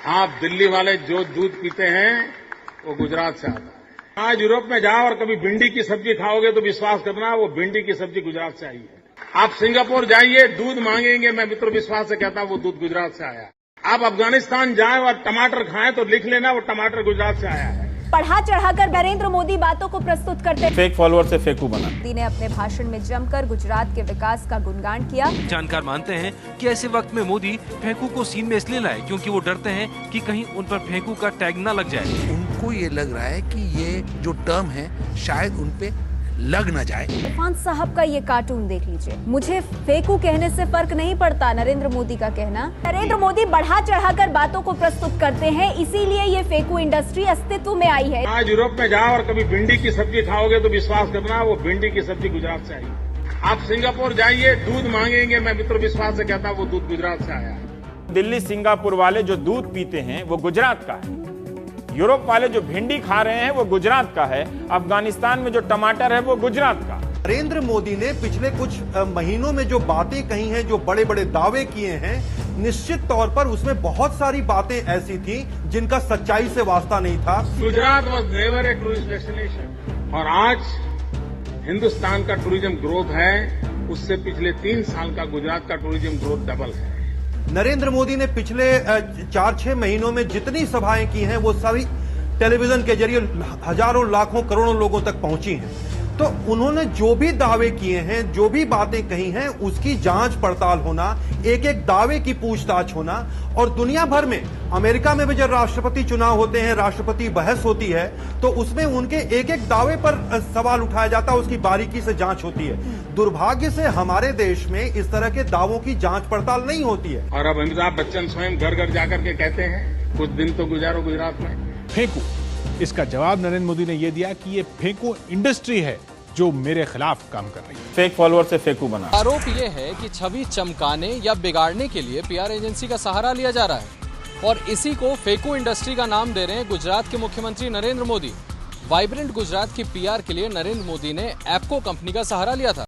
आप दिल्ली वाले जो दूध पीते हैं वो गुजरात से आता है। आज यूरोप में जाओ और कभी भिंडी की सब्जी खाओगे तो विश्वास करना वो भिंडी की सब्जी गुजरात से आई है। आप सिंगापुर जाइए, दूध मांगेंगे, मैं मित्र विश्वास से कहता हूं वो दूध गुजरात से आया है। आप अफगानिस्तान जाएं और टमाटर खाएं तो लिख लेना वो टमाटर गुजरात से आया है। बढ़ा चढ़ाकर नरेंद्र मोदी बातों को प्रस्तुत करते फेक फॉलोअर से फेकू बना। मोदी ने अपने भाषण में जमकर गुजरात के विकास का गुणगान किया। जानकार मानते हैं कि ऐसे वक्त में मोदी फेंकू को सीन में इसलिए लाए क्योंकि वो डरते हैं कि कहीं उन पर फेंकू का टैग न लग जाए। उनको ये लग रहा है कि ये जो टर्म है शायद उन पे लग न जाए। इरफान साहब का ये कार्टून देख लीजिए। मुझे फेकू कहने से फर्क नहीं पड़ता, नरेंद्र मोदी का कहना। नरेंद्र मोदी बढ़ा चढ़ाकर बातों को प्रस्तुत करते हैं, इसीलिए ये फेकू इंडस्ट्री अस्तित्व में आई है। आज यूरोप में जाओ और कभी भिंडी की सब्जी खाओगे तो विश्वास करना वो भिंडी की सब्जी गुजरात से आई है। आप सिंगापुर जाइए, दूध मांगेंगे, मैं मित्र विश्वास से कहता हूं वो दूध गुजरात से आया है। दिल्ली सिंगापुर वाले जो दूध पीते हैं वो गुजरात का है। यूरोप वाले जो भिंडी खा रहे हैं वो गुजरात का है। अफगानिस्तान में जो टमाटर है वो गुजरात का। नरेंद्र मोदी ने पिछले कुछ महीनों में जो बातें कही हैं, जो बड़े बड़े दावे किए हैं, निश्चित तौर पर उसमें बहुत सारी बातें ऐसी थी जिनका सच्चाई से वास्ता नहीं था। Gujarat was never a tourist destination और आज हिंदुस्तान का टूरिज्म ग्रोथ है उससे पिछले 3 साल का गुजरात का टूरिज्म ग्रोथ डबल है। नरेंद्र मोदी ने पिछले 4-6 महीनों में जितनी सभाएं की हैं वो सभी टेलीविजन के जरिए हजारों लाखों करोड़ों लोगों तक पहुंची हैं। तो उन्होंने जो भी दावे किए हैं, जो भी बातें कही हैं, उसकी जांच पड़ताल होना, एक एक दावे की पूछताछ होना। और दुनिया भर में, अमेरिका में भी जब राष्ट्रपति चुनाव होते हैं, राष्ट्रपति बहस होती है, तो उसमें उनके एक एक दावे पर सवाल उठाया जाता है, उसकी बारीकी से जांच होती है। दुर्भाग्य से हमारे देश में इस तरह के दावों की जांच पड़ताल नहीं होती है। और अब अमिताभ बच्चन स्वयं घर घर जाकर के कहते हैं कुछ दिन तो गुजारो गुजरात में। फेंकू, इसका जवाब नरेंद्र मोदी ने यह दिया कि ये फेंकू इंडस्ट्री है जो मेरे खिलाफ काम कर रही है। फेक फॉलोअर से फेकू बना। आरोप ये है कि छवि चमकाने या बिगाड़ने के लिए पीआर एजेंसी का सहारा लिया जा रहा है और इसी को फेकू इंडस्ट्री का नाम दे रहे हैं गुजरात के मुख्यमंत्री नरेंद्र मोदी। वाइब्रेंट गुजरात की पीआर के लिए नरेंद्र मोदी ने एप्को कंपनी का सहारा लिया था।